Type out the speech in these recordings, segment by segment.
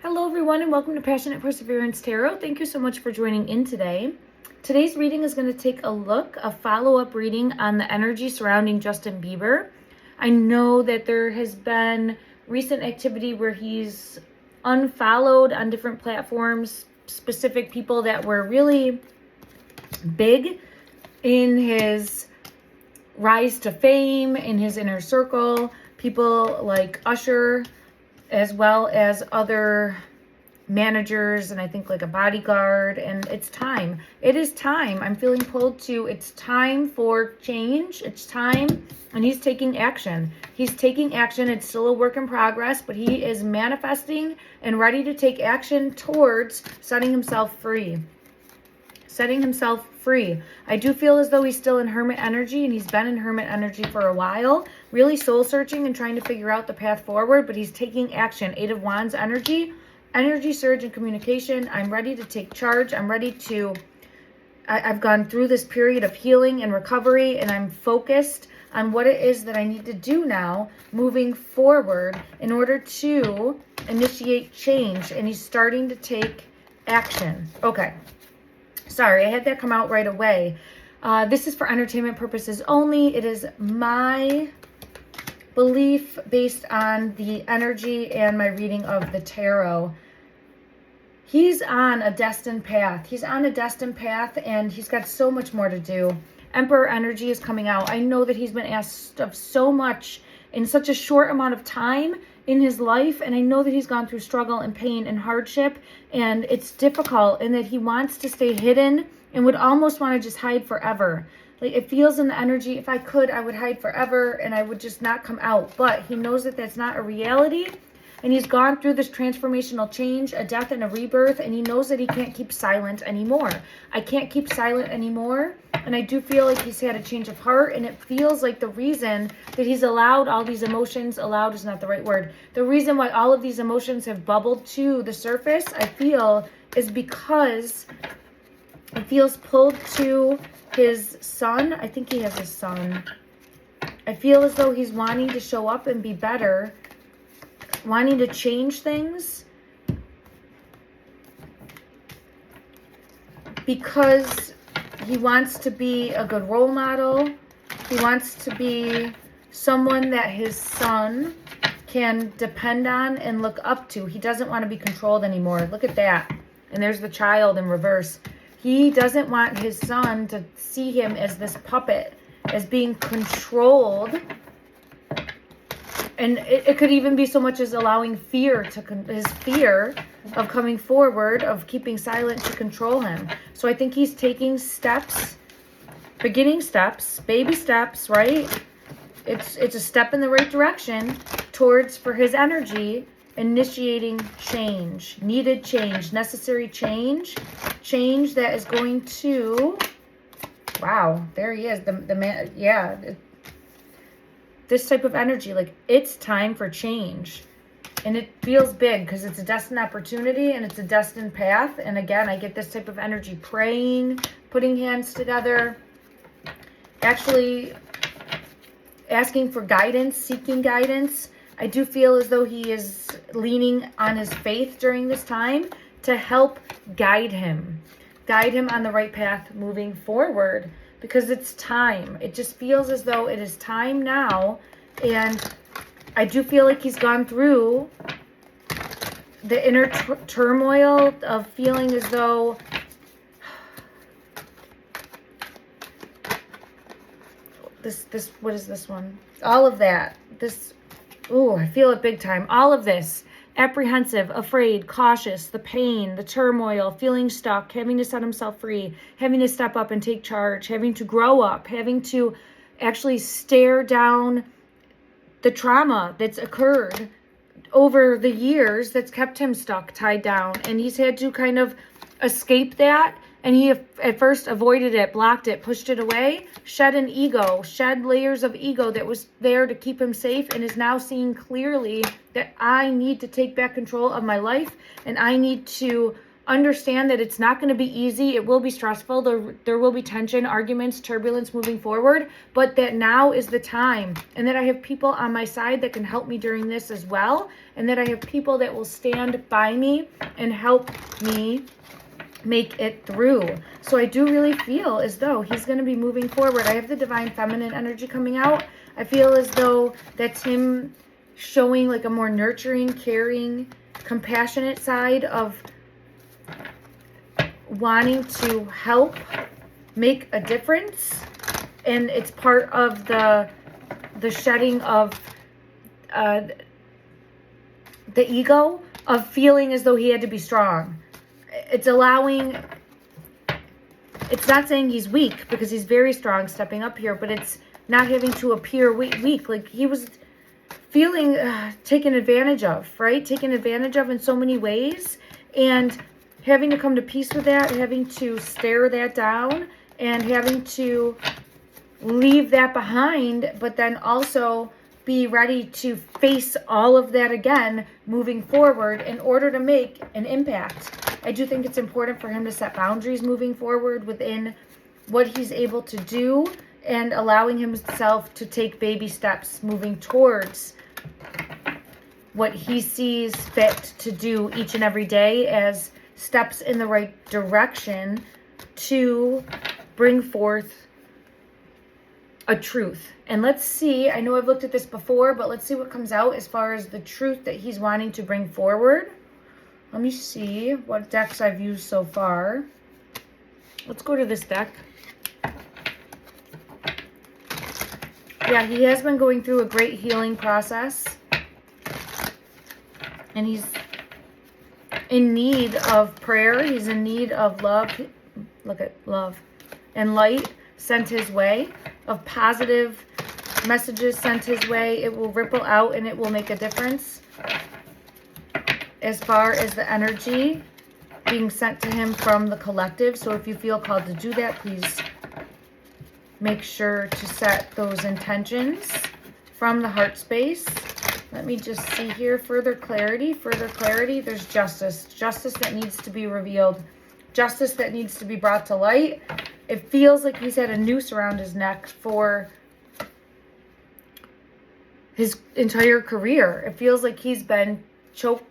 Hello everyone and welcome to Passionate Perseverance Tarot. Thank you so much for joining in today. Today's reading is going to take a follow-up reading on the energy surrounding Justin Bieber. I know that there has been recent activity where he's unfollowed on different platforms, specific people that were really big in his rise to fame, in his inner circle, people like Usher, as well as other managers, and I think like a bodyguard. And it's time. It is time. I'm feeling pulled to, it's time for change. It's time. And he's taking action. He's taking action. It's still a work in progress, but he is manifesting and ready to take action towards setting himself free. Setting himself free. I do feel as though he's still in hermit energy, and he's been in hermit energy for a while, really soul searching and trying to figure out the path forward, but he's taking action. Eight of Wands energy surge and communication. I'm ready to take charge. I'm ready to, I've gone through this period of healing and recovery, and I'm focused on what it is that I need to do now moving forward in order to initiate change. And he's starting to take action. Okay. Sorry, I had that come out right away. This is for entertainment purposes only. It is my belief based on the energy and my reading of the tarot. He's on a destined path. He's on a destined path, and he's got so much more to do. Emperor energy is coming out. I know that he's been asked of so much in such a short amount of time in his life, and I know that he's gone through struggle and pain and hardship, and it's difficult, and that he wants to stay hidden and would almost want to just hide forever. Like, it feels in the energy, if I could, I would hide forever and I would just not come out. But he knows that that's not a reality, and he's gone through this transformational change, a death and a rebirth, and he knows that he can't keep silent anymore. I can't keep silent anymore. And I do feel like he's had a change of heart, and it feels like the reason that he's allowed all these emotions, allowed is not the right word, the reason why all of these emotions have bubbled to the surface, I feel, is because it feels pulled to his son. I think he has a son. I feel as though he's wanting to show up and be better, wanting to change things, because he wants to be a good role model. He wants to be someone that his son can depend on and look up to. He doesn't want to be controlled anymore. Look at that. And there's the child in reverse. He doesn't want his son to see him as this puppet, as being controlled. And it could even be so much as allowing fear to, his fear of coming forward, of keeping silent, to control him. So I think he's taking steps, beginning steps, baby steps, right? It's a step in the right direction towards, for his energy, initiating change, needed change, necessary change, change that is going to, wow, there he is, the man, yeah, this type of energy, like, it's time for change. And it feels big because it's a destined opportunity and it's a destined path. And again, I get this type of energy, praying, putting hands together, actually asking for guidance, seeking guidance. I do feel as though he is leaning on his faith during this time to help guide him on the right path moving forward, because it's time. It just feels as though it is time now. And I do feel like he's gone through the inner turmoil of feeling as though this, what is this one? All of that. This, ooh, I feel it big time. All of this. Apprehensive, afraid, cautious, the pain, the turmoil, feeling stuck, having to set himself free, having to step up and take charge, having to grow up, having to actually stare down the trauma that's occurred over the years that's kept him stuck, tied down. And he's had to kind of escape that. And he at first avoided it, blocked it, pushed it away, shed an ego, shed layers of ego that was there to keep him safe, and is now seeing clearly that I need to take back control of my life, and I need to understand that it's not going to be easy. It will be stressful. There will be tension, arguments, turbulence moving forward, but that now is the time, and that I have people on my side that can help me during this as well, and that I have people that will stand by me and help me make it through. So I do really feel as though he's going to be moving forward. I have the divine feminine energy coming out. I feel as though that's him showing like a more nurturing, caring, compassionate side of wanting to help make a difference. And it's part of the shedding of the ego of feeling as though he had to be strong. It's allowing, it's not saying he's weak, because he's very strong stepping up here, but it's not having to appear weak. Like he was feeling taken advantage of, right? Taken advantage of in so many ways, and having to come to peace with that, having to stare that down, and having to leave that behind, but then also be ready to face all of that again moving forward in order to make an impact. I do think it's important for him to set boundaries moving forward within what he's able to do, and allowing himself to take baby steps moving towards what he sees fit to do each and every day as steps in the right direction to bring forth a truth. And let's see, I know I've looked at this before, but let's see what comes out as far as the truth that he's wanting to bring forward. Let me see what decks I've used so far. Let's go to this deck. Yeah, he has been going through a great healing process. And he's in need of prayer. He's in need of love. Look at love. And light sent his way. Of positive messages sent his way. It will ripple out and it will make a difference. As far as the energy being sent to him from the collective. So if you feel called to do that, please make sure to set those intentions from the heart space. Let me just see here. Further clarity. There's justice. Justice that needs to be revealed. Justice that needs to be brought to light. It feels like he's had a noose around his neck for his entire career. It feels like he's been choke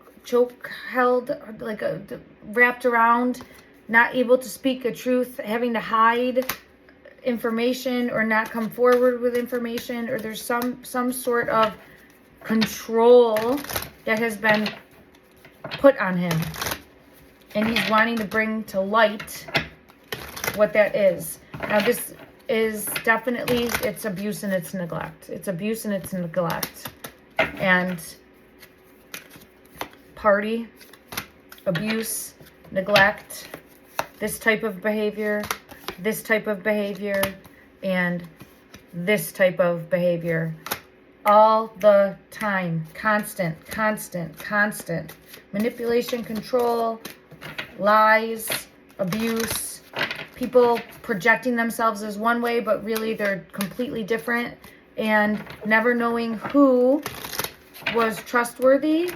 held, like wrapped around, not able to speak a truth, having to hide information or not come forward with information, or there's some sort of control that has been put on him, and he's wanting to bring to light what that is. Now this is definitely, it's abuse and it's neglect. It's abuse and it's neglect. And party, abuse, neglect, this type of behavior, this type of behavior, and this type of behavior. All the time. Constant. Manipulation, control, lies, abuse, people projecting themselves as one way, but really they're completely different, and never knowing who was trustworthy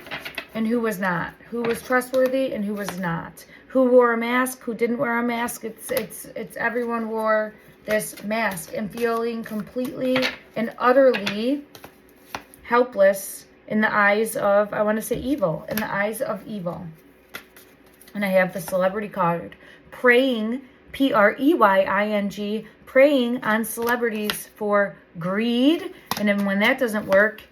and who was not. Who was trustworthy and who was not. Who wore a mask, who didn't wear a mask. It's everyone wore this mask, and feeling completely and utterly helpless in the eyes of, I want to say evil, in the eyes of evil. And I have the celebrity card. Preying, Preying, preying on celebrities for greed. And then when that doesn't work,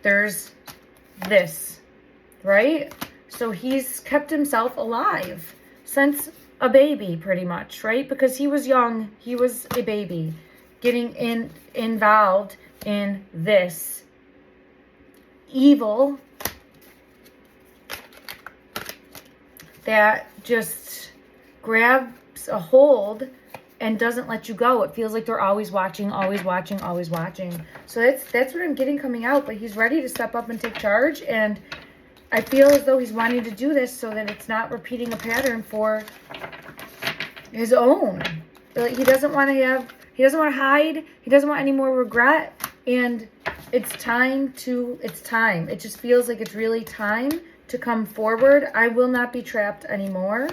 there's this, right? So he's kept himself alive since a baby, pretty much, right? Because he was young, he was a baby, getting involved in this evil that just grabs a hold and doesn't let you go. It feels like they're always watching, always watching, always watching. So that's what I'm getting coming out. But he's ready to step up and take charge. And I feel as though he's wanting to do this so that it's not repeating a pattern for his own. He doesn't want to hide. He doesn't want any more regret. And it's time. It just feels like it's really time to come forward. I will not be trapped anymore.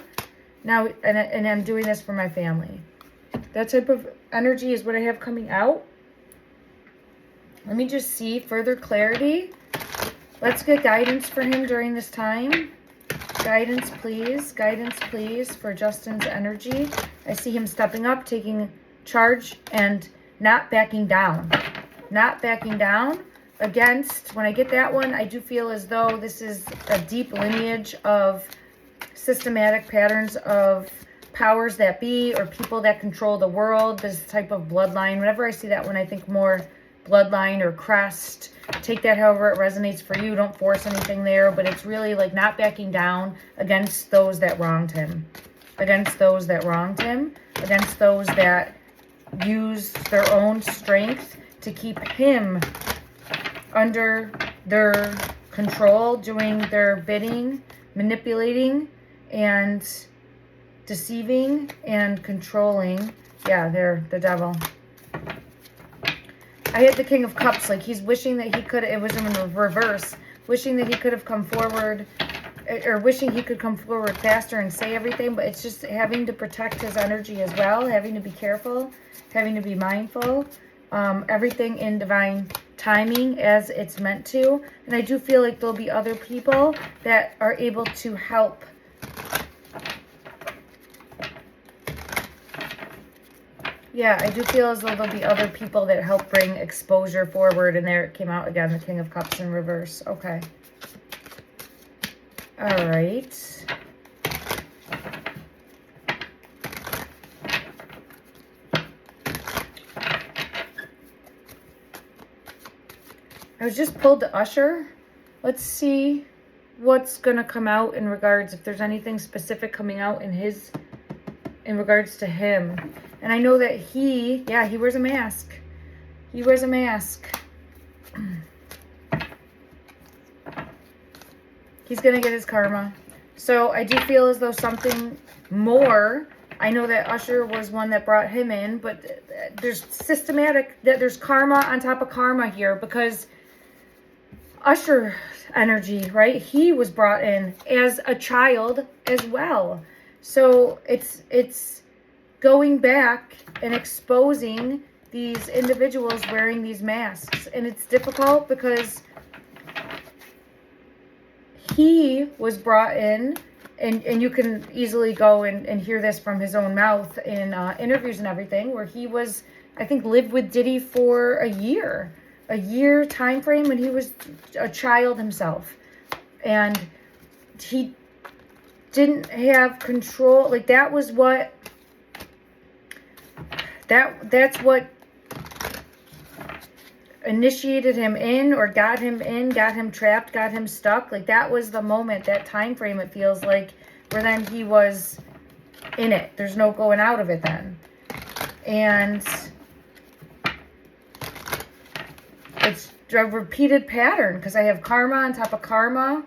Now, and I'm doing this for my family. That type of energy is what I have coming out. Let me just see further clarity. Let's get guidance for him during this time. Guidance, please. Guidance, please, for Justin's energy. I see him stepping up, taking charge, and not backing down. Not backing down against. When I get that one, I do feel as though this is a deep lineage of systematic patterns of powers that be or people that control the world. This type of bloodline. Whenever I see that one, I think more bloodline or crest. Take that however it resonates for you. Don't force anything there, but it's really like not backing down against those that wronged him. Against those that wronged him. Against those that used their own strength to keep him under their control, doing their bidding, manipulating, and deceiving and controlling. Yeah, they're the devil. I had the King of Cups, like he's wishing that he could, it was in reverse, wishing that he could have come forward, or wishing he could come forward faster and say everything, but it's just having to protect his energy as well, having to be careful, having to be mindful, everything in divine timing as it's meant to. And I do feel like there'll be other people that are able to help Yeah, I do feel as though there'll be other people that help bring exposure forward. And there it came out again, the King of Cups in reverse. Okay. All right. I was just pulled to Usher. Let's see what's going to come out in regards, if there's anything specific coming out in regards to him. And I know that he wears a mask. He wears a mask. He's going to get his karma. So I do feel as though something more. I know that Usher was one that brought him in, but there's there's karma on top of karma here, because Usher energy, right? He was brought in as a child as well. So it's going back and exposing these individuals wearing these masks. And it's difficult because he was brought in, and you can easily go and hear this from his own mouth in interviews and everything, where he was, I think, lived with Diddy for a year time frame when he was a child himself. And he didn't have control. Like, that was what that's what initiated him in, or got him in, got him trapped, got him stuck. Like, that was the moment, that time frame, it feels like, where then he was in it. There's no going out of it then. And it's a repeated pattern, because I have karma on top of karma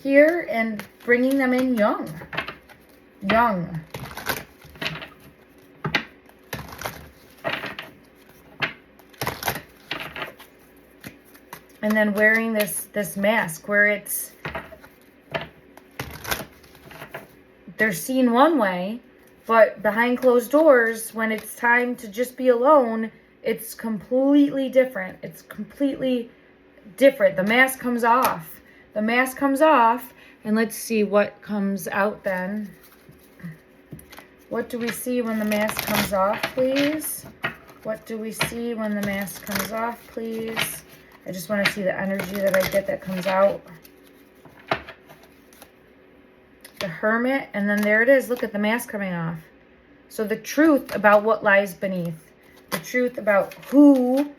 here, and bringing them in young. And then wearing this mask where they're seen one way, but behind closed doors, when it's time to just be alone, it's completely different. It's completely different. The mask comes off. The mask comes off, and let's see what comes out then. What do we see when the mask comes off, please? What do we see when the mask comes off, please? I just want to see the energy that I get that comes out. The Hermit, and then there it is. Look at the mask coming off. So the truth about what lies beneath. The truth about who,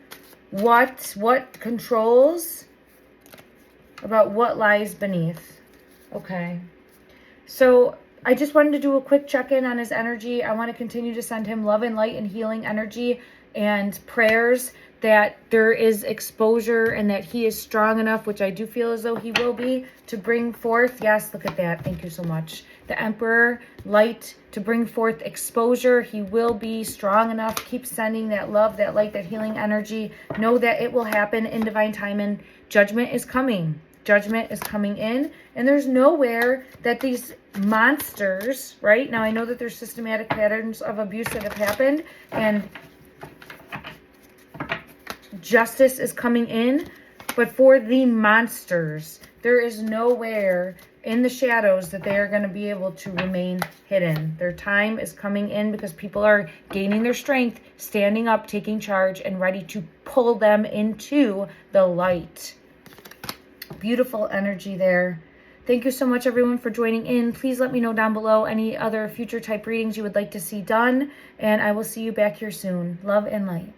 what controls, about what lies beneath. Okay. So I just wanted to do a quick check-in on his energy. I want to continue to send him love and light and healing energy and prayers that there is exposure and that he is strong enough, which I do feel as though he will be, to bring forth. Yes, look at that. Thank you so much. The Emperor, light, to bring forth exposure. He will be strong enough. Keep sending that love, that light, that healing energy. Know that it will happen in divine time, and judgment is coming. Judgment is coming in, and there's nowhere that these monsters, right? Now, I know that there's systematic patterns of abuse that have happened, and justice is coming in, but for the monsters, there is nowhere in the shadows that they are going to be able to remain hidden. Their time is coming in because people are gaining their strength, standing up, taking charge, and ready to pull them into the light. Beautiful energy there. Thank you so much, everyone, for joining in. Please let me know down below any other future type readings you would like to see done, and I will see you back here soon. Love and light.